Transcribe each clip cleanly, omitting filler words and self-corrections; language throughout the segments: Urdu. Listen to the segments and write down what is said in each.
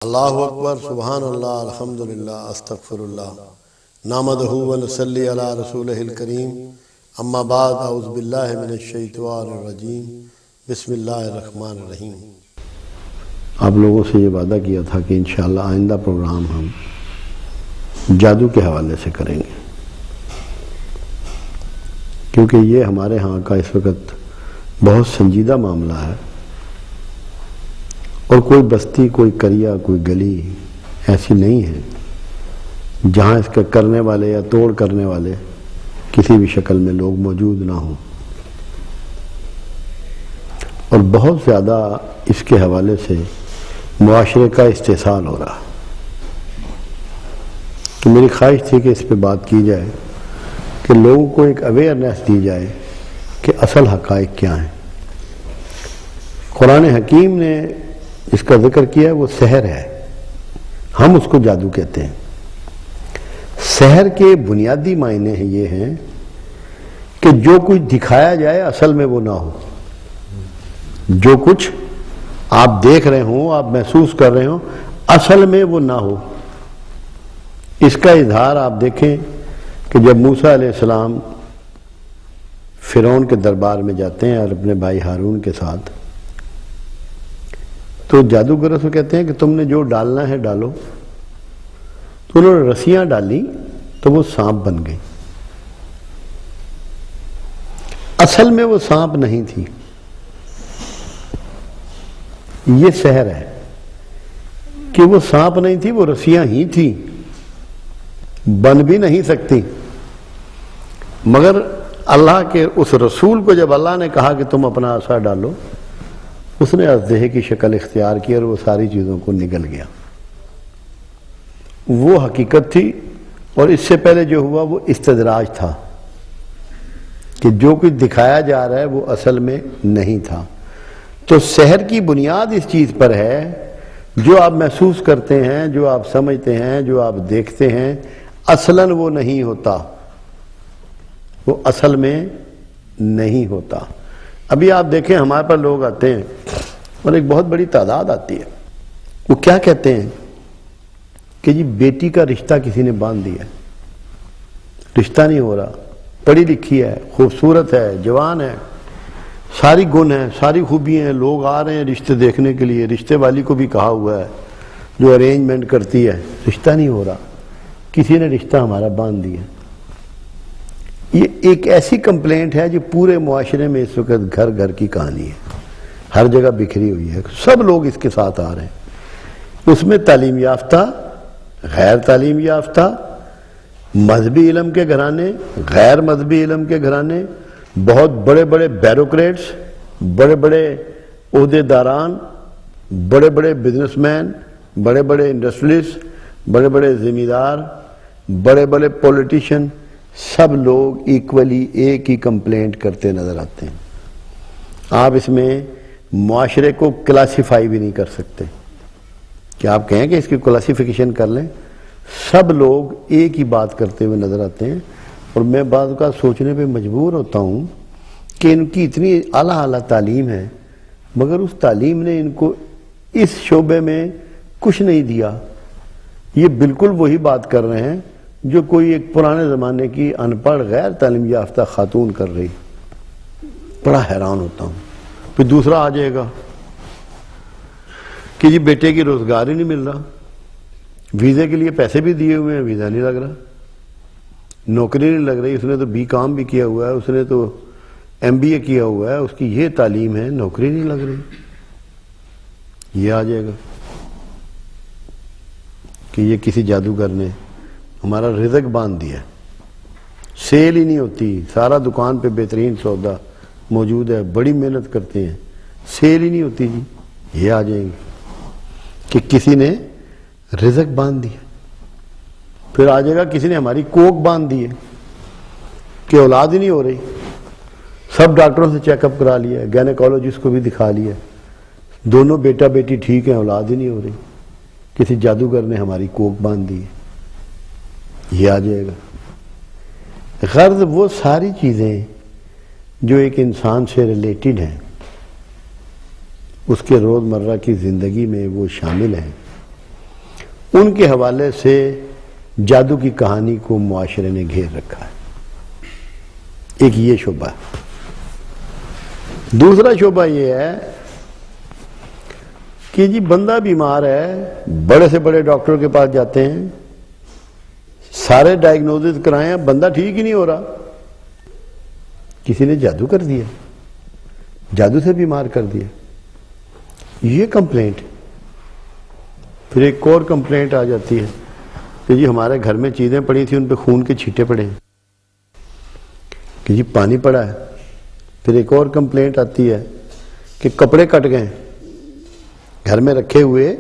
اللہ اکبر، سبحان اللہ، الحمدللہ، استغفر اللہ، نحمدہ و نصلی علی رسولہ الکریم، اما بعد، اعوذ باللہ من الشیطان الرجیم، بسم اللہ الرحمن الرحیم۔ آپ لوگوں سے یہ وعدہ کیا تھا کہ انشاءاللہ آئندہ پروگرام ہم جادو کے حوالے سے کریں گے، کیونکہ یہ ہمارے ہاں کا اس وقت بہت سنجیدہ معاملہ ہے، اور کوئی بستی، کوئی قریہ، کوئی گلی ایسی نہیں ہے جہاں اس کے کرنے والے یا توڑ کرنے والے کسی بھی شکل میں لوگ موجود نہ ہوں، اور بہت زیادہ اس کے حوالے سے معاشرے کا استحصال ہو رہا۔ تو میری خواہش تھی کہ اس پہ بات کی جائے، کہ لوگوں کو ایک اویئرنیس دی جائے کہ اصل حقائق کیا ہیں۔ قرآن حکیم نے اس کا ذکر کیا ہے، وہ سحر ہے، ہم اس کو جادو کہتے ہیں۔ سحر کے بنیادی معنی یہ ہیں کہ جو کچھ دکھایا جائے اصل میں وہ نہ ہو، جو کچھ آپ دیکھ رہے ہوں، آپ محسوس کر رہے ہوں، اصل میں وہ نہ ہو۔ اس کا اظہار آپ دیکھیں کہ جب موسیٰ علیہ السلام فرعون کے دربار میں جاتے ہیں اور اپنے بھائی ہارون کے ساتھ، تو جادوگروں سے کہتے ہیں کہ تم نے جو ڈالنا ہے ڈالو، تو انہوں نے رسیاں ڈالی تو وہ سانپ بن گئی۔ اصل میں وہ سانپ نہیں تھی، یہ سحر ہے کہ وہ سانپ نہیں تھی، وہ رسیاں ہی تھی، بن بھی نہیں سکتی۔ مگر اللہ کے اس رسول کو جب اللہ نے کہا کہ تم اپنا عصا ڈالو، اس نے اژدہے کی شکل اختیار کی اور وہ ساری چیزوں کو نگل گیا۔ وہ حقیقت تھی، اور اس سے پہلے جو ہوا وہ استدراج تھا، کہ جو کچھ دکھایا جا رہا ہے وہ اصل میں نہیں تھا۔ تو سحر کی بنیاد اس چیز پر ہے، جو آپ محسوس کرتے ہیں، جو آپ سمجھتے ہیں، جو آپ دیکھتے ہیں، اصلاً وہ نہیں ہوتا، وہ اصل میں نہیں ہوتا۔ ابھی آپ دیکھیں ہمارے پر لوگ آتے ہیں اور ایک بہت بڑی تعداد آتی ہے، وہ کیا کہتے ہیں کہ جی بیٹی کا رشتہ کسی نے باندھ دیا ہے، رشتہ نہیں ہو رہا، پڑھی لکھی ہے، خوبصورت ہے، جوان ہے، ساری گن ہیں، ساری خوبیاں ہیں، لوگ آ رہے ہیں رشتے دیکھنے کے لیے، رشتے والی کو بھی کہا ہوا ہے جو ارینجمنٹ کرتی ہے، رشتہ نہیں ہو رہا، کسی نے رشتہ ہمارا باندھ دیا۔ یہ ایک ایسی کمپلینٹ ہے جو پورے معاشرے میں اس وقت گھر گھر کی کہانی ہے، ہر جگہ بکھری ہوئی ہے، سب لوگ اس کے ساتھ آ رہے ہیں۔ اس میں تعلیم یافتہ، غیر تعلیم یافتہ، مذہبی علم کے گھرانے، غیر مذہبی علم کے گھرانے، بہت بڑے بڑے بیوروکریٹس، بڑے بڑے عہدے داران، بڑے بڑے بزنس مین، بڑے بڑے انڈسٹریلسٹ، بڑے بڑے زمیندار، بڑے بڑے پولیٹیشین، سب لوگ ایکولی ایک ہی کمپلینٹ کرتے نظر آتے ہیں۔ آپ اس میں معاشرے کو کلاسیفائی بھی نہیں کر سکتے کہ آپ کہیں کہ اس کی کلاسیفیکیشن کر لیں، سب لوگ ایک ہی بات کرتے ہوئے نظر آتے ہیں۔ اور میں بعض اوقات سوچنے پہ مجبور ہوتا ہوں کہ ان کی اتنی اعلیٰ اعلیٰ تعلیم ہے، مگر اس تعلیم نے ان کو اس شعبے میں کچھ نہیں دیا۔ یہ بالکل وہی بات کر رہے ہیں جو کوئی ایک پرانے زمانے کی ان پڑھ غیر تعلیم یافتہ خاتون کر رہی۔ بڑا حیران ہوتا ہوں۔ پھر دوسرا آ جائے گا کہ جی بیٹے کی روزگار ہی نہیں مل رہا، ویزے کے لیے پیسے بھی دیے ہوئے ہیں، ویزا نہیں لگ رہا، نوکری نہیں لگ رہی، اس نے تو بی کام بھی کیا ہوا ہے، اس نے تو ایم بی اے کیا ہوا ہے، اس کی یہ تعلیم ہے، نوکری نہیں لگ رہی۔ یہ آ جائے گا کہ یہ کسی جادوگر نے ہمارا رزق باندھ دیا، سیل ہی نہیں ہوتی، سارا دکان پہ بہترین سودا موجود ہے، بڑی محنت کرتے ہیں، سیل ہی نہیں ہوتی جی۔ یہ آ جائیں گے کہ کسی نے رزق باندھ دیا۔ پھر آ جائے گا کسی نے ہماری کوک باندھ دی ہے کہ اولاد ہی نہیں ہو رہی، سب ڈاکٹروں سے چیک اپ کرا لیا ہے، گینیکالوجسٹ کو بھی دکھا لیا ہے، دونوں بیٹا بیٹی ٹھیک ہیں، اولاد ہی نہیں ہو رہی، کسی جادوگر نے ہماری کوک باندھ دی ہے۔ یہ آ جائے گا۔ غرض وہ ساری چیزیں جو ایک انسان سے ریلیٹڈ ہیں، اس کے روزمرہ کی زندگی میں وہ شامل ہیں، ان کے حوالے سے جادو کی کہانی کو معاشرے نے گھیر رکھا ہے. ایک یہ شعبہ ہے. دوسرا شعبہ یہ ہے کہ جی بندہ بیمار ہے، بڑے سے بڑے ڈاکٹر کے پاس جاتے ہیں، سارے ڈائگنوزز کرائیں، بندہ ٹھیک ہی نہیں ہو رہا. کسی نے جادو کر دیا، جادو سے بیمار کر دیا. یہ کمپلینٹ. پھر ایک اور کمپلینٹ آ جاتی ہے کہ جی ہمارے گھر میں چیزیں پڑی تھیں، ان پہ خون کے چھینٹے پڑے ہیں، کہ جی پانی پڑا ہے. پھر ایک اور کمپلینٹ آتی ہے کہ کپڑے کٹ گئے، گھر میں رکھے ہوئے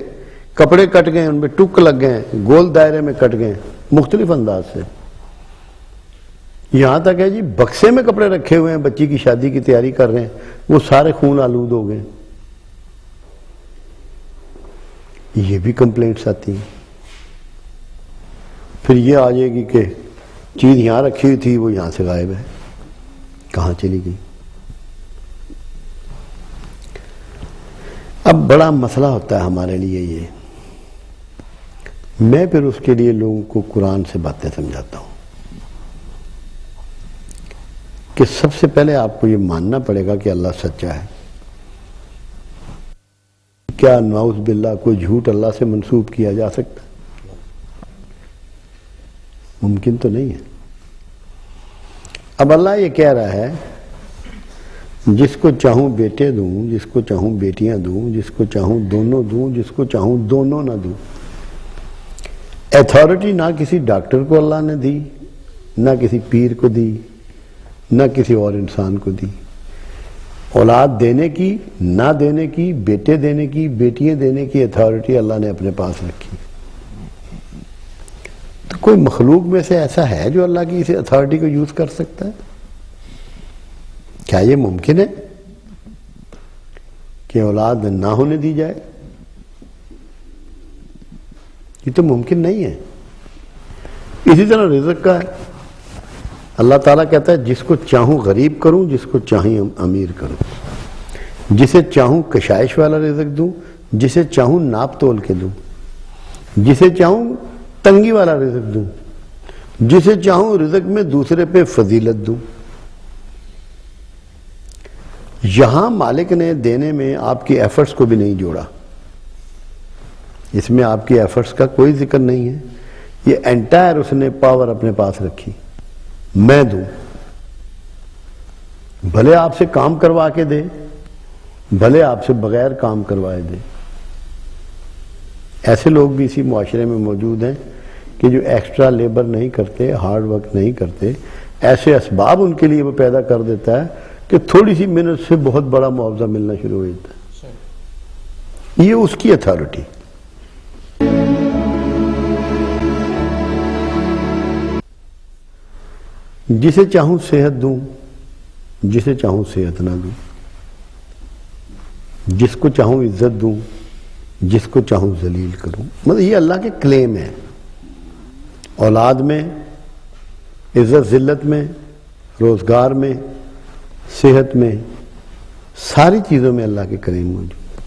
کپڑے کٹ گئے، ان پہ ٹک لگ گئے، گول دائرے میں کٹ گئے، مختلف انداز سے. یہاں تک ہے جی بکسے میں کپڑے رکھے ہوئے ہیں، بچی کی شادی کی تیاری کر رہے ہیں، وہ سارے خون آلود ہو گئے. یہ بھی کمپلینٹس آتی ہیں. پھر یہ آ جائے گی کہ چیز یہاں رکھی ہوئی تھی، وہ یہاں سے غائب ہے، کہاں چلی گئی. اب بڑا مسئلہ ہوتا ہے ہمارے لیے یہ. میں پھر اس کے لیے لوگوں کو قرآن سے باتیں سمجھاتا ہوں کہ سب سے پہلے آپ کو یہ ماننا پڑے گا کہ اللہ سچا ہے. کیا نعوذ باللہ کوئی جھوٹ اللہ سے منسوب کیا جا سکتا؟ ممکن تو نہیں ہے. اب اللہ یہ کہہ رہا ہے جس کو چاہوں بیٹے دوں، جس کو چاہوں بیٹیاں دوں، جس کو چاہوں دونوں دوں، جس کو چاہوں دونوں نہ دوں. ایتھارٹی نہ کسی ڈاکٹر کو اللہ نے دی، نہ کسی پیر کو دی، نہ کسی اور انسان کو دی. اولاد دینے کی، نہ دینے کی، بیٹے دینے کی، بیٹیاں دینے کی ایتھارٹی اللہ نے اپنے پاس رکھی. تو کوئی مخلوق میں سے ایسا ہے جو اللہ کی اس ایتھارٹی کو یوز کر سکتا ہے؟ کیا یہ ممکن ہے کہ اولاد نہ ہونے دی جائے؟ یہ تو ممکن نہیں ہے. اسی طرح رزق کا ہے. اللہ تعالیٰ کہتا ہے جس کو چاہوں غریب کروں، جس کو چاہیں امیر کروں، جسے چاہوں کشائش والا رزق دوں، جسے چاہوں ناپ تول کے دوں، جسے چاہوں تنگی والا رزق دوں، جسے چاہوں رزق میں دوسرے پہ فضیلت دوں. یہاں مالک نے دینے میں آپ کی ایفرٹس کو بھی نہیں جوڑا. اس میں آپ کی ایفرٹس کا کوئی ذکر نہیں ہے. یہ انٹائر اس نے پاور اپنے پاس رکھی. میں دوں، بھلے آپ سے کام کروا کے دے، بھلے آپ سے بغیر کام کروائے دے. ایسے لوگ بھی اسی معاشرے میں موجود ہیں کہ جو ایکسٹرا لیبر نہیں کرتے، ہارڈ ورک نہیں کرتے. ایسے اسباب ان کے لیے وہ پیدا کر دیتا ہے کہ تھوڑی سی محنت سے بہت بڑا معاوضہ ملنا شروع ہو جاتا ہے. یہ اس کی اتھارٹی. جسے چاہوں صحت دوں، جسے چاہوں صحت نہ دوں، جس کو چاہوں عزت دوں، جس کو چاہوں ذلیل کروں. مطلب یہ اللہ کے کلیم ہے. اولاد میں، عزت ذلت میں، روزگار میں، صحت میں، ساری چیزوں میں اللہ کے کلیم موجود.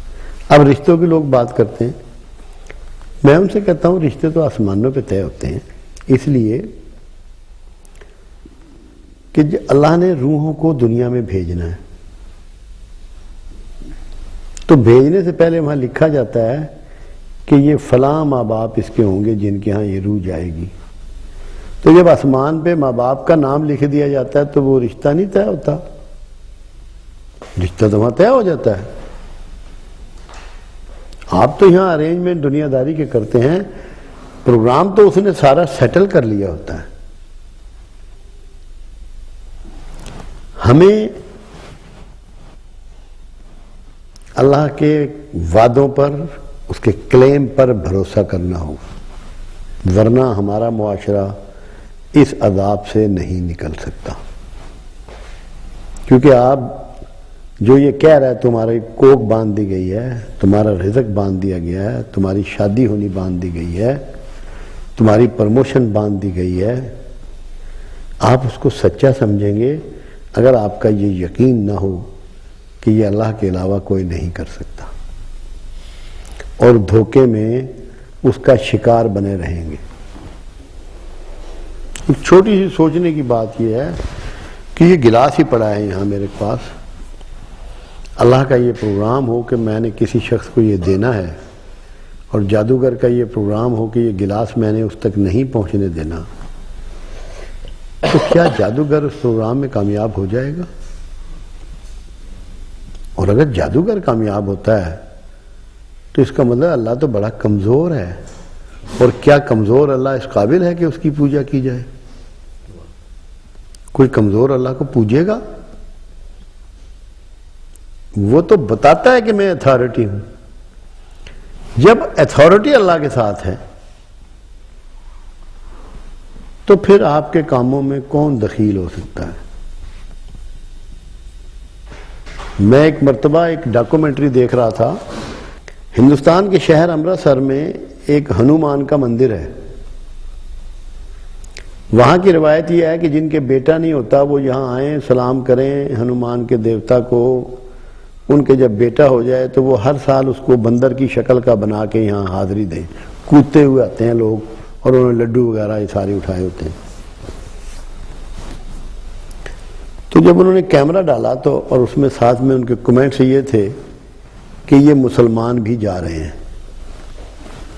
اب رشتوں کی لوگ بات کرتے ہیں. میں ان سے کہتا ہوں رشتے تو آسمانوں پہ طے ہوتے ہیں، اس لیے کہ اللہ نے روحوں کو دنیا میں بھیجنا ہے. تو بھیجنے سے پہلے وہاں لکھا جاتا ہے کہ یہ فلاں ماں باپ اس کے ہوں گے جن کے ہاں یہ روح جائے گی. تو جب آسمان پہ ماں باپ کا نام لکھ دیا جاتا ہے تو وہ رشتہ نہیں طے ہوتا. رشتہ تو وہاں طے ہو جاتا ہے. آپ تو یہاں ارینجمنٹ دنیا داری کے کرتے ہیں، پروگرام تو اس نے سارا سیٹل کر لیا ہوتا ہے. ہمیں اللہ کے وعدوں پر، اس کے کلیم پر بھروسہ کرنا ہوگا، ورنہ ہمارا معاشرہ اس عذاب سے نہیں نکل سکتا. کیونکہ آپ جو یہ کہہ رہا ہے تمہاری کوک باندھ دی گئی ہے، تمہارا رزق باندھ دیا گیا ہے، تمہاری شادی ہونی باندھ دی گئی ہے، تمہاری پرموشن باندھ دی گئی ہے، آپ اس کو سچا سمجھیں گے اگر آپ کا یہ یقین نہ ہو کہ یہ اللہ کے علاوہ کوئی نہیں کر سکتا. اور دھوکے میں اس کا شکار بنے رہیں گے۔ ایک چھوٹی سی سوچنے کی بات یہ ہے کہ یہ گلاس ہی پڑا ہے یہاں میرے پاس، اللہ کا یہ پروگرام ہو کہ میں نے کسی شخص کو یہ دینا ہے، اور جادوگر کا یہ پروگرام ہو کہ یہ گلاس میں نے اس تک نہیں پہنچنے دینا، تو کیا جادوگر اس پروگرام میں کامیاب ہو جائے گا؟ اور اگر جادوگر کامیاب ہوتا ہے تو اس کا مطلب اللہ تو بڑا کمزور ہے، اور کیا کمزور اللہ اس قابل ہے کہ اس کی پوجا کی جائے؟ کوئی کمزور اللہ کو پوجے گا؟ وہ تو بتاتا ہے کہ میں اتھارٹی ہوں۔ جب اتھارٹی اللہ کے ساتھ ہے تو پھر آپ کے کاموں میں کون دخیل ہو سکتا ہے؟ میں ایک مرتبہ ایک ڈاکومنٹری دیکھ رہا تھا، ہندوستان کے شہر امرتسر میں ایک ہنومان کا مندر ہے۔ وہاں کی روایت یہ ہے کہ جن کے بیٹا نہیں ہوتا وہ یہاں آئیں، سلام کریں ہنومان کے دیوتا کو، ان کے جب بیٹا ہو جائے تو وہ ہر سال اس کو بندر کی شکل کا بنا کے یہاں حاضری دیں۔ کودتے ہوئے آتے ہیں لوگ، اور انہوں نے لڈو وغیرہ یہ سارے اٹھائے ہوتے ہیں۔ تو جب انہوں نے کیمرہ ڈالا تو، اور اس میں ساتھ میں ان کے کمنٹس یہ تھے کہ یہ مسلمان بھی جا رہے ہیں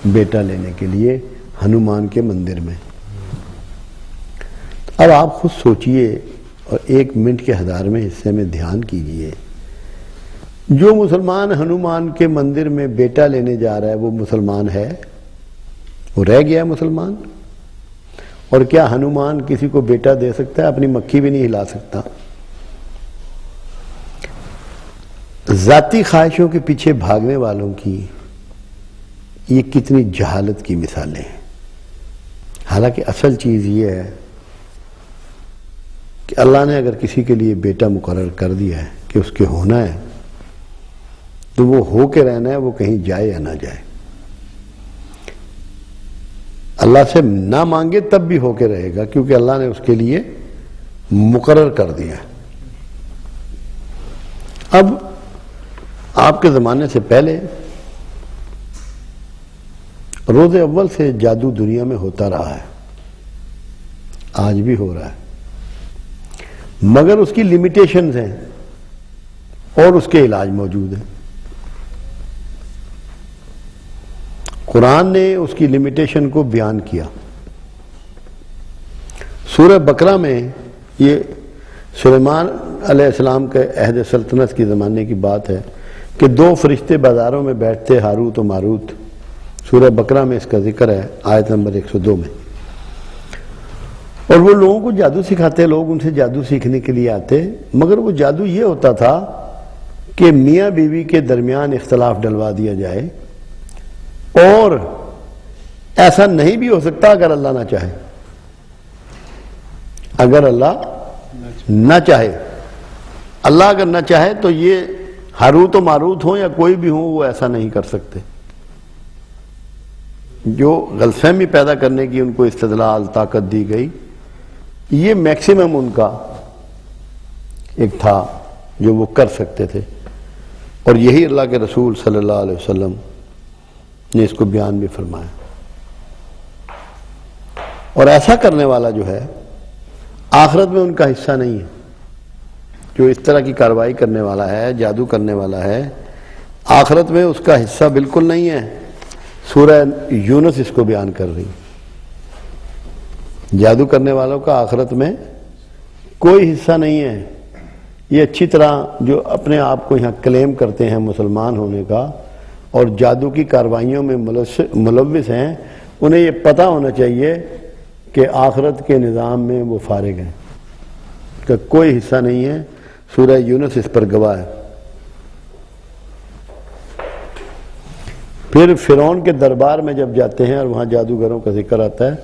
بیٹا لینے کے لیے ہنومان کے مندر میں۔ اب آپ خود سوچئے اور 1 منٹ کے 1000ویں حصے میں دھیان کیجئے، جو مسلمان ہنومان کے مندر میں بیٹا لینے جا رہا ہے وہ مسلمان ہے؟ وہ رہ گیا مسلمان؟ اور کیا ہنومان کسی کو بیٹا دے سکتا ہے؟ اپنی مکھی بھی نہیں ہلا سکتا۔ ذاتی خواہشوں کے پیچھے بھاگنے والوں کی یہ کتنی جہالت کی مثالیں ہیں۔ حالانکہ اصل چیز یہ ہے کہ اللہ نے اگر کسی کے لیے بیٹا مقرر کر دیا ہے کہ اس کے ہونا ہے تو وہ ہو کے رہنا ہے، وہ کہیں جائے یا نہ جائے۔ اللہ سے نہ مانگے تب بھی ہو کے رہے گا، کیونکہ اللہ نے اس کے لیے مقرر کر دیا ہے۔ اب آپ کے زمانے سے پہلے روز اول سے جادو دنیا میں ہوتا رہا ہے، آج بھی ہو رہا ہے، مگر اس کی لمیٹیشنز ہیں اور اس کے علاج موجود ہیں۔ قرآن نے اس کی لمیٹیشن کو بیان کیا۔ سورہ بقرہ میں، یہ سلیمان علیہ السلام کے عہد سلطنت کی زمانے کی بات ہے کہ 2 فرشتے بازاروں میں بیٹھتے، ہاروت و ماروت۔ سورہ بقرہ میں اس کا ذکر ہے، آیت نمبر 102 میں۔ اور وہ لوگوں کو جادو سکھاتے، لوگ ان سے جادو سیکھنے کے لیے آتے، مگر وہ جادو یہ ہوتا تھا کہ میاں بیوی کے درمیان اختلاف ڈلوا دیا جائے، اور ایسا نہیں بھی ہو سکتا اگر اللہ نہ چاہے۔ اگر اللہ نہ چاہے، اللہ اگر نہ چاہے تو یہ ہاروت و ماروت ہوں یا کوئی بھی ہوں، وہ ایسا نہیں کر سکتے۔ جو غلط فہمی پیدا کرنے کی ان کو استدلال طاقت دی گئی، یہ میکسیمم ان کا ایک تھا جو وہ کر سکتے تھے، اور یہی اللہ کے رسول صلی اللہ علیہ وسلم نے اس کو بیان بھی فرمایا۔ اور ایسا کرنے والا جو ہے آخرت میں ان کا حصہ نہیں ہے۔ جو اس طرح کی کارروائی کرنے والا ہے، جادو کرنے والا ہے، آخرت میں اس کا حصہ بالکل نہیں ہے۔ سورہ یونس اس کو بیان کر رہی، جادو کرنے والوں کا آخرت میں کوئی حصہ نہیں ہے۔ یہ اچھی طرح جو اپنے آپ کو یہاں کلیم کرتے ہیں مسلمان ہونے کا اور جادو کی کارروائیوں میں ملوث ہیں، انہیں یہ پتہ ہونا چاہیے کہ آخرت کے نظام میں وہ فارغ ہیں، کہ کوئی حصہ نہیں ہے۔ سورہ یونس اس پر گواہ ہے۔ پھر فرعون کے دربار میں جب جاتے ہیں اور وہاں جادوگروں کا ذکر آتا ہے،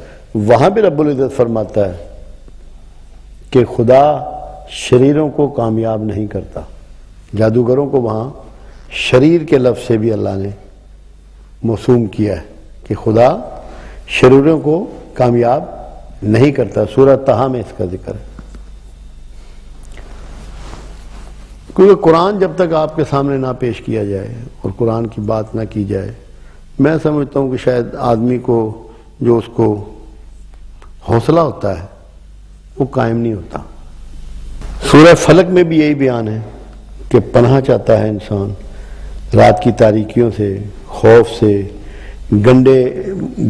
وہاں بھی رب العزت فرماتا ہے کہ خدا شریروں کو کامیاب نہیں کرتا۔ جادوگروں کو وہاں شریر کے لفظ سے بھی اللہ نے موسوم کیا ہے کہ خدا شریروں کو کامیاب نہیں کرتا۔ سورہ طٰہٰ میں اس کا ذکر ہے۔ کیونکہ قرآن جب تک آپ کے سامنے نہ پیش کیا جائے اور قرآن کی بات نہ کی جائے، میں سمجھتا ہوں کہ شاید آدمی کو جو اس کو حوصلہ ہوتا ہے وہ قائم نہیں ہوتا. سورہ فلق میں بھی یہی بیان ہے کہ پناہ چاہتا ہے انسان رات کی تاریکیوں سے، خوف سے، گنڈے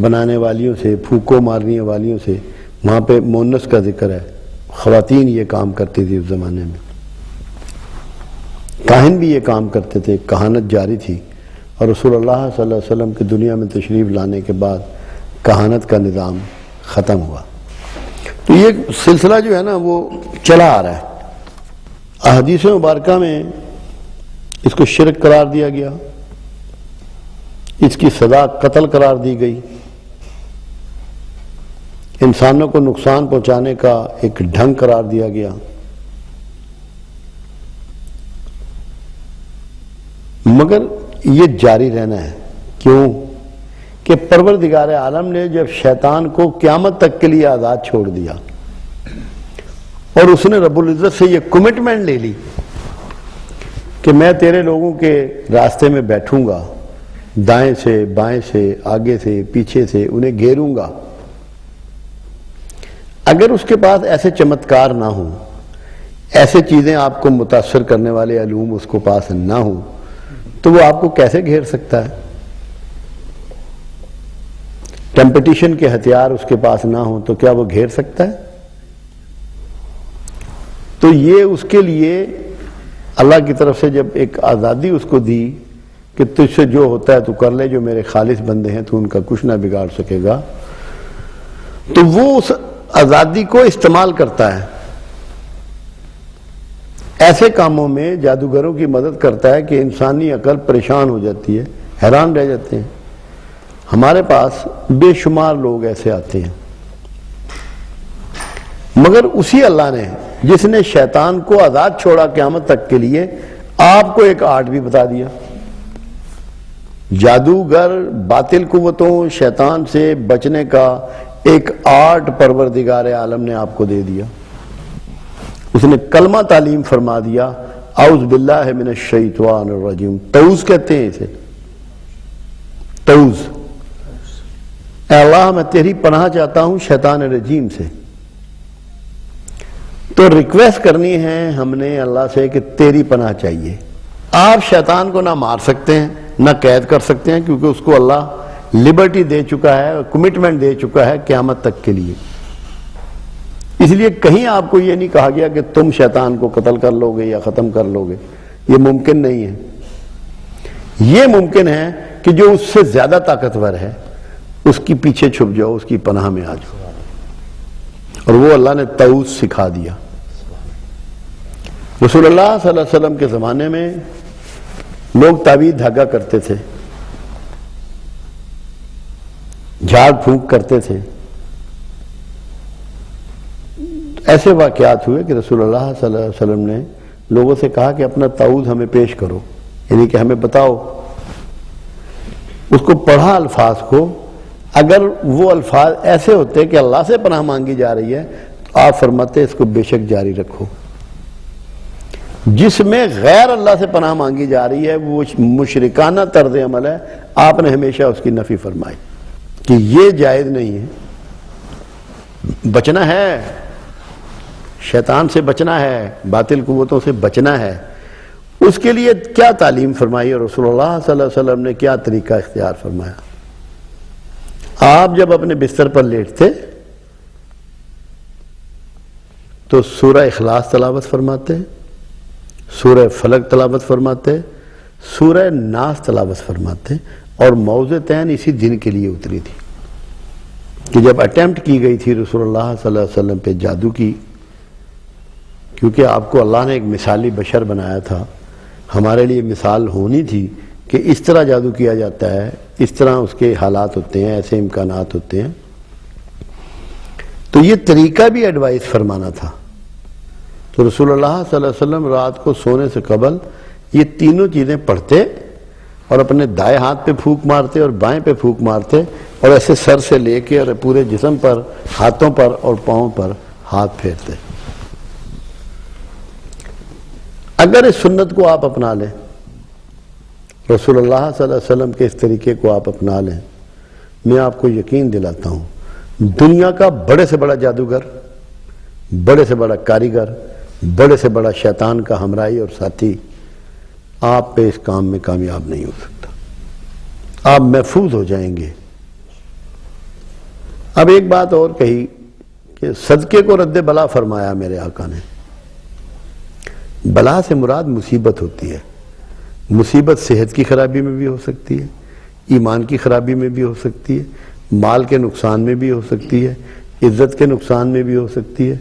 بنانے والیوں سے، پھونکوں مارنے والیوں سے. وہاں پہ مونس کا ذکر ہے، خواتین یہ کام کرتی تھی اس زمانے میں. کاہن بھی یہ کام کرتے تھے، کہانت جاری تھی. اور رسول اللہ صلی اللہ علیہ وسلم کی دنیا میں تشریف لانے کے بعد کہانت کا نظام ختم ہوا. تو یہ سلسلہ جو ہے نا وہ چلا آ رہا ہے. احادیث مبارکہ میں اس کو شرک قرار دیا گیا، اس کی سزا قتل قرار دی گئی، انسانوں کو نقصان پہنچانے کا ایک ڈھنگ قرار دیا گیا. مگر یہ جاری رہنا ہے. کیوں؟ کہ پروردگار عالم نے جب شیطان کو قیامت تک کے لیے آزاد چھوڑ دیا اور اس نے رب العزت سے یہ کمٹمنٹ لے لی کہ میں تیرے لوگوں کے راستے میں بیٹھوں گا، دائیں سے بائیں سے آگے سے پیچھے سے انہیں گھیروں گا. اگر اس کے پاس ایسے چمتکار نہ ہوں، ایسے چیزیں آپ کو متاثر کرنے والے علوم اس کو پاس نہ ہوں، تو وہ آپ کو کیسے گھیر سکتا ہے؟ کمپٹیشن کے ہتھیار اس کے پاس نہ ہوں تو کیا وہ گھیر سکتا ہے؟ تو یہ اس کے لیے اللہ کی طرف سے جب ایک آزادی اس کو دی کہ تجھ سے جو ہوتا ہے تو کر لے، جو میرے خالص بندے ہیں تو ان کا کچھ نہ بگاڑ سکے گا، تو وہ اس آزادی کو استعمال کرتا ہے. ایسے کاموں میں جادوگروں کی مدد کرتا ہے کہ انسانی عقل پریشان ہو جاتی ہے، حیران رہ جاتے ہیں. ہمارے پاس بے شمار لوگ ایسے آتے ہیں، مگر اسی اللہ نے جس نے شیطان کو آزاد چھوڑا قیامت تک کے لیے، آپ کو ایک آرٹ بھی بتا دیا. جادوگر باطل قوتوں شیطان سے بچنے کا ایک آرٹ پروردگار عالم نے آپ کو دے دیا. اس نے کلمہ تعلیم فرما دیا، اعوذ باللہ من الشیطان الرجیم. تعوذ کہتے ہیں اسے، تعوذ. اے اللہ میں تیری پناہ چاہتا ہوں شیطان رجیم سے. تو ریکویسٹ کرنی ہے ہم نے اللہ سے کہ تیری پناہ چاہیے. آپ شیطان کو نہ مار سکتے ہیں نہ قید کر سکتے ہیں، کیونکہ اس کو اللہ لبرٹی دے چکا ہے، کمٹمنٹ دے چکا ہے قیامت تک کے لیے. اس لیے کہیں آپ کو یہ نہیں کہا گیا کہ تم شیطان کو قتل کر لو گے یا ختم کر لو گے. یہ ممکن نہیں ہے. یہ ممکن ہے کہ جو اس سے زیادہ طاقتور ہے اس کی پیچھے چھپ جاؤ، اس کی پناہ میں آ جاؤ. اور وہ اللہ نے تعوذ سکھا دیا. رسول اللہ صلی اللہ علیہ وسلم کے زمانے میں لوگ تعویذ دھاگا کرتے تھے، جھاڑ پھونک کرتے تھے. ایسے واقعات ہوئے کہ رسول اللہ صلی اللہ علیہ وسلم نے لوگوں سے کہا کہ اپنا تعوذ ہمیں پیش کرو، یعنی کہ ہمیں بتاؤ. اس کو پڑھا الفاظ کو. اگر وہ الفاظ ایسے ہوتے کہ اللہ سے پناہ مانگی جا رہی ہے تو آپ فرماتے اس کو بے شک جاری رکھو. جس میں غیر اللہ سے پناہ مانگی جا رہی ہے وہ مشرکانہ طرز عمل ہے، آپ نے ہمیشہ اس کی نفی فرمائی کہ یہ جائز نہیں ہے. بچنا ہے، شیطان سے بچنا ہے، باطل قوتوں سے بچنا ہے. اس کے لیے کیا تعلیم فرمائی اور رسول اللہ صلی اللہ علیہ وسلم نے کیا طریقہ اختیار فرمایا؟ آپ جب اپنے بستر پر لیٹتے تو سورہ اخلاص تلاوت فرماتے، سورہ فلق تلاوت فرماتے، سورہ ناس تلاوت فرماتے. اور موضعتین اسی دن کے لیے اتری تھی کہ جب اٹیمپٹ کی گئی تھی رسول اللہ صلی اللہ علیہ وسلم پہ جادو کی، کیونکہ آپ کو اللہ نے ایک مثالی بشر بنایا تھا، ہمارے لیے مثال ہونی تھی کہ اس طرح جادو کیا جاتا ہے، اس طرح اس کے حالات ہوتے ہیں، ایسے امکانات ہوتے ہیں. تو یہ طریقہ بھی ایڈوائز فرمانا تھا. تو رسول اللہ صلی اللہ علیہ وسلم رات کو سونے سے قبل یہ تینوں چیزیں پڑھتے اور اپنے دائیں ہاتھ پہ پھونک مارتے اور بائیں پہ پھونک مارتے اور ایسے سر سے لے کے اور پورے جسم پر، ہاتھوں پر اور پاؤں پر ہاتھ پھیرتے. اگر اس سنت کو آپ اپنا لیں رسول اللہ صلی اللہ علیہ وسلم کے اس طریقے کو آپ اپنا لیں، میں آپ کو یقین دلاتا ہوں دنیا کا بڑے سے بڑا جادوگر، بڑے سے بڑا کاریگر، بڑے سے بڑا شیطان کا ہمراہی اور ساتھی آپ پہ اس کام میں کامیاب نہیں ہو سکتا، آپ محفوظ ہو جائیں گے۔ اب ایک بات اور کہی کہ صدقے کو رد بلا فرمایا میرے آقا نے۔ بلا سے مراد مصیبت ہوتی ہے، مصیبت صحت کی خرابی میں بھی ہو سکتی ہے، ایمان کی خرابی میں بھی ہو سکتی ہے، مال کے نقصان میں بھی ہو سکتی ہے، عزت کے نقصان میں بھی ہو سکتی ہے،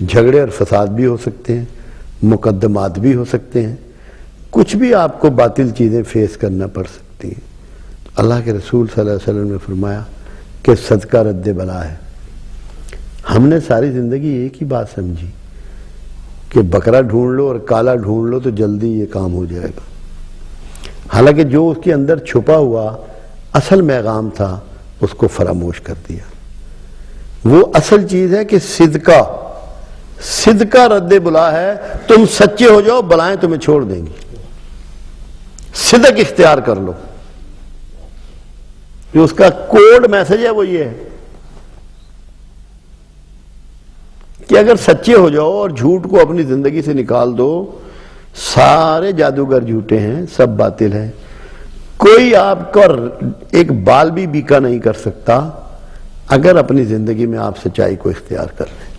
جھگڑے اور فساد بھی ہو سکتے ہیں، مقدمات بھی ہو سکتے ہیں، کچھ بھی آپ کو باطل چیزیں فیس کرنا پڑ سکتی ہیں۔ اللہ کے رسول صلی اللہ علیہ وسلم نے فرمایا کہ صدقہ رد بلا ہے۔ ہم نے ساری زندگی ایک ہی بات سمجھی کہ بکرا ڈھونڈ لو اور کالا ڈھونڈ لو تو جلدی یہ کام ہو جائے گا، حالانکہ جو اس کے اندر چھپا ہوا اصل پیغام تھا اس کو فراموش کر دیا۔ وہ اصل چیز ہے کہ صدقہ رد بلا ہے، تم سچے ہو جاؤ بلائیں تمہیں چھوڑ دیں گی، صدق اختیار کر لو۔ جو اس کا کوڈ میسج ہے وہ یہ ہے کہ اگر سچے ہو جاؤ اور جھوٹ کو اپنی زندگی سے نکال دو، سارے جادوگر جھوٹے ہیں، سب باطل ہیں، کوئی آپ کا ایک بال بھی بیکا نہیں کر سکتا اگر اپنی زندگی میں آپ سچائی کو اختیار کر لیں۔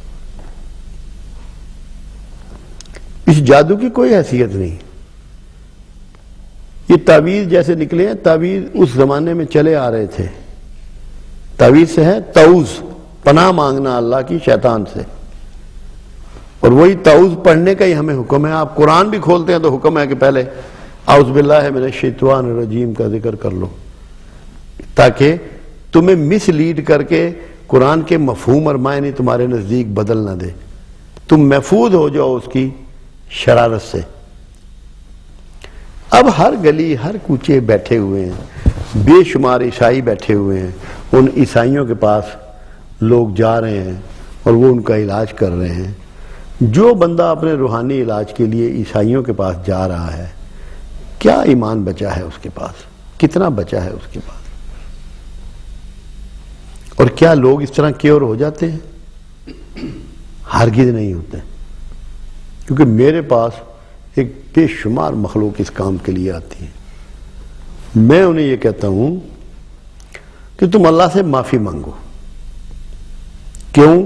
اس جادو کی کوئی حیثیت نہیں۔ یہ تعویذ جیسے نکلے ہیں، تعویذ اس زمانے میں چلے آ رہے تھے۔ تعویذ سے ہے تعوذ، پناہ مانگنا اللہ کی شیطان سے، اور وہی تعوذ پڑھنے کا ہی ہمیں حکم ہے۔ آپ قرآن بھی کھولتے ہیں تو حکم ہے کہ پہلے اعوذ باللہ من الشیطان الرجیم کا ذکر کر لو، تاکہ تمہیں مس لیڈ کر کے قرآن کے مفہوم اور معنی تمہارے نزدیک بدل نہ دے، تم محفوظ ہو جاؤ اس کی شرارت سے۔ اب ہر گلی ہر کوچے بیٹھے ہوئے ہیں، بے شمار عیسائی بیٹھے ہوئے ہیں، ان عیسائیوں کے پاس لوگ جا رہے ہیں اور وہ ان کا علاج کر رہے ہیں۔ جو بندہ اپنے روحانی علاج کے لیے عیسائیوں کے پاس جا رہا ہے، کیا ایمان بچا ہے اس کے پاس؟ کتنا بچا ہے اس کے پاس؟ اور کیا لوگ اس طرح کیور ہو جاتے ہیں؟ ہرگز نہیں ہوتے، کیونکہ میرے پاس ایک بے شمار مخلوق اس کام کے لیے آتی ہے۔ میں انہیں یہ کہتا ہوں کہ تم اللہ سے معافی مانگو۔ کیوں؟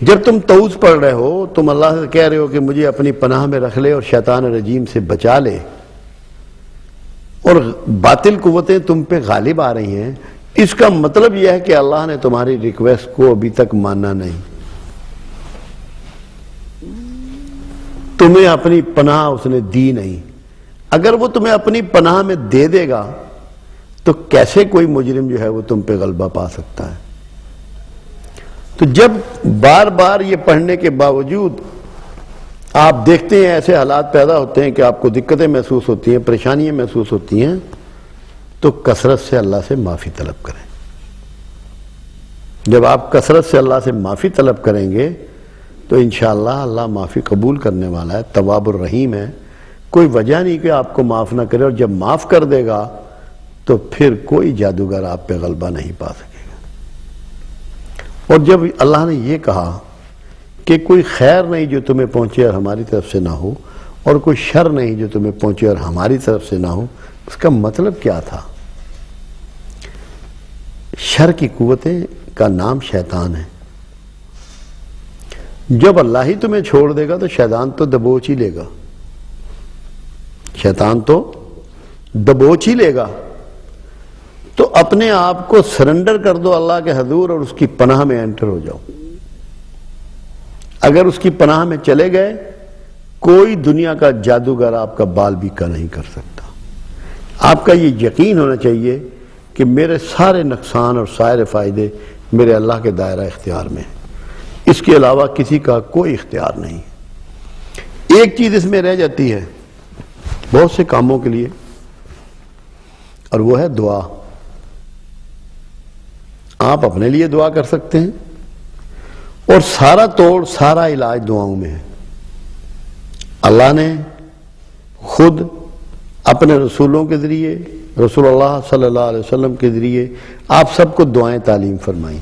جب تم تعوذ پڑھ رہے ہو، تم اللہ سے کہہ رہے ہو کہ مجھے اپنی پناہ میں رکھ لے اور شیطان رجیم سے بچا لے، اور باطل قوتیں تم پہ غالب آ رہی ہیں، اس کا مطلب یہ ہے کہ اللہ نے تمہاری ریکویسٹ کو ابھی تک مانا نہیں، تمہیں اپنی پناہ اس نے دی نہیں۔ اگر وہ تمہیں اپنی پناہ میں دے دے گا تو کیسے کوئی مجرم جو ہے وہ تم پہ غلبہ پا سکتا ہے؟ تو جب بار بار یہ پڑھنے کے باوجود آپ دیکھتے ہیں ایسے حالات پیدا ہوتے ہیں کہ آپ کو دقتیں محسوس ہوتی ہیں، پریشانیاں محسوس ہوتی ہیں، تو کثرت سے اللہ سے معافی طلب کریں۔ جب آپ کثرت سے اللہ سے معافی طلب کریں گے تو انشاءاللہ اللہ معافی قبول کرنے والا ہے، تواب الرحیم ہے، کوئی وجہ نہیں کہ آپ کو معاف نہ کرے، اور جب معاف کر دے گا تو پھر کوئی جادوگر آپ پہ غلبہ نہیں پا سکے گا۔ اور جب اللہ نے یہ کہا کہ کوئی خیر نہیں جو تمہیں پہنچے اور ہماری طرف سے نہ ہو، اور کوئی شر نہیں جو تمہیں پہنچے اور ہماری طرف سے نہ ہو، اس کا مطلب کیا تھا؟ شر کی قوتیں کا نام شیطان ہے۔ جب اللہ ہی تمہیں چھوڑ دے گا تو شیطان تو دبوچ ہی لے گا، شیطان تو دبوچ ہی لے گا۔ تو اپنے آپ کو سرنڈر کر دو اللہ کے حضور اور اس کی پناہ میں انٹر ہو جاؤ۔ اگر اس کی پناہ میں چلے گئے، کوئی دنیا کا جادوگر آپ کا بال بیکا نہیں کر سکتا۔ آپ کا یہ یقین ہونا چاہیے کہ میرے سارے نقصان اور سارے فائدے میرے اللہ کے دائرہ اختیار میں ہیں، اس کے علاوہ کسی کا کوئی اختیار نہیں۔ ایک چیز اس میں رہ جاتی ہے بہت سے کاموں کے لیے، اور وہ ہے دعا۔ آپ اپنے لیے دعا کر سکتے ہیں، اور سارا توڑ سارا علاج دعاؤں میں ہے۔ اللہ نے خود اپنے رسولوں کے ذریعے، رسول اللہ صلی اللہ علیہ وسلم کے ذریعے آپ سب کو دعائیں تعلیم فرمائیں۔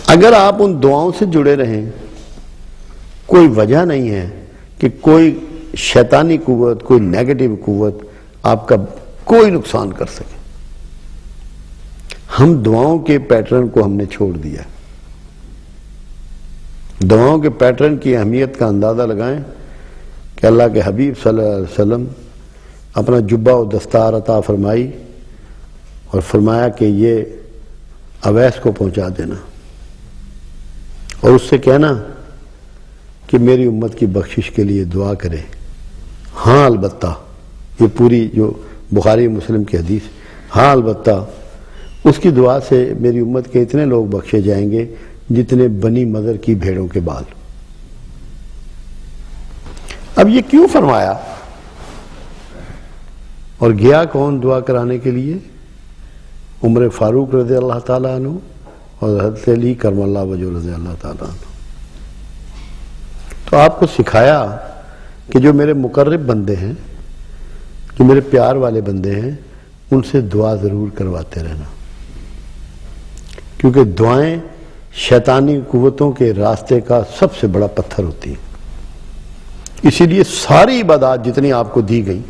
اگر آپ ان دعاؤں سے جڑے رہیں، کوئی وجہ نہیں ہے کہ کوئی شیطانی قوت، کوئی نیگیٹو قوت آپ کا کوئی نقصان کر سکے۔ ہم دعاؤں کے پیٹرن کو ہم نے چھوڑ دیا۔ دعاؤں کے پیٹرن کی اہمیت کا اندازہ لگائیں کہ اللہ کے حبیب صلی اللہ علیہ وسلم اپنا جبہ و دستار عطا فرمائی اور فرمایا کہ یہ اویس کو پہنچا دینا اور اس سے کہنا کہ میری امت کی بخشش کے لیے دعا کرے۔ ہاں البتہ، یہ پوری جو بخاری مسلم کی حدیث، ہاں البتہ اس کی دعا سے میری امت کے اتنے لوگ بخشے جائیں گے جتنے بنی مضر کی بھیڑوں کے بال۔ اب یہ کیوں فرمایا اور گیا کون دعا کرانے کے لیے؟ عمر فاروق رضی اللہ تعالیٰ عنہ اور حضرت علی کرم اللہ وجہ رضی اللہ تعالیٰ عنہ۔ تو آپ کو سکھایا کہ جو میرے مقرب بندے ہیں، جو میرے پیار والے بندے ہیں، ان سے دعا ضرور کرواتے رہنا، کیونکہ دعائیں شیطانی قوتوں کے راستے کا سب سے بڑا پتھر ہوتی ہیں۔ اسی لیے ساری عبادات جتنی آپ کو دی گئی،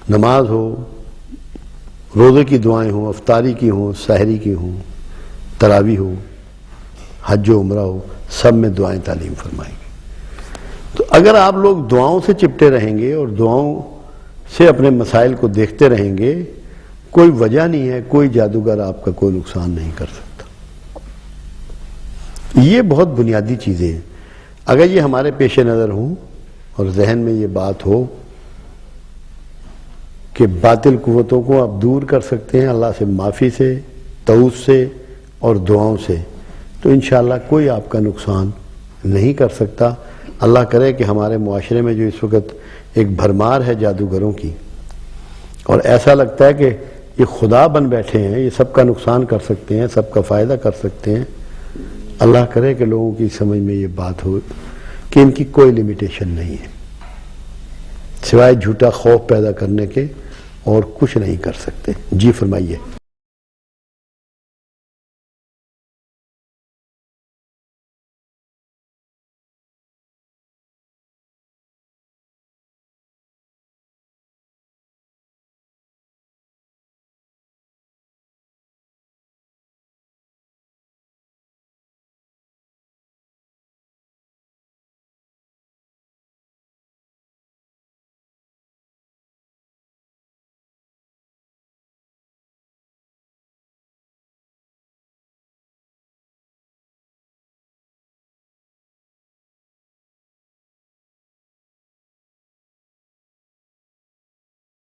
نماز ہو، روزے کی دعائیں ہوں، افطاری کی ہوں، سحری کی ہوں، تراویح ہو، حج و عمرہ ہو، سب میں دعائیں تعلیم فرمائیں گے۔ تو اگر آپ لوگ دعاؤں سے چپٹے رہیں گے اور دعاؤں سے اپنے مسائل کو دیکھتے رہیں گے، کوئی وجہ نہیں ہے، کوئی جادوگر آپ کا کوئی نقصان نہیں کر سکتا۔ یہ بہت بنیادی چیزیں ہیں۔ اگر یہ ہمارے پیش نظر ہوں اور ذہن میں یہ بات ہو کہ باطل قوتوں کو آپ دور کر سکتے ہیں اللہ سے معافی سے، توبہ سے اور دعاؤں سے، تو انشاءاللہ کوئی آپ کا نقصان نہیں کر سکتا۔ اللہ کرے کہ ہمارے معاشرے میں جو اس وقت ایک بھرمار ہے جادوگروں کی، اور ایسا لگتا ہے کہ یہ خدا بن بیٹھے ہیں، یہ سب کا نقصان کر سکتے ہیں، سب کا فائدہ کر سکتے ہیں، اللہ کرے کہ لوگوں کی سمجھ میں یہ بات ہو کہ ان کی کوئی لیمیٹیشن نہیں ہے، سوائے جھوٹا خوف پیدا کرنے کے اور کچھ نہیں کر سکتے۔ جی فرمائیے۔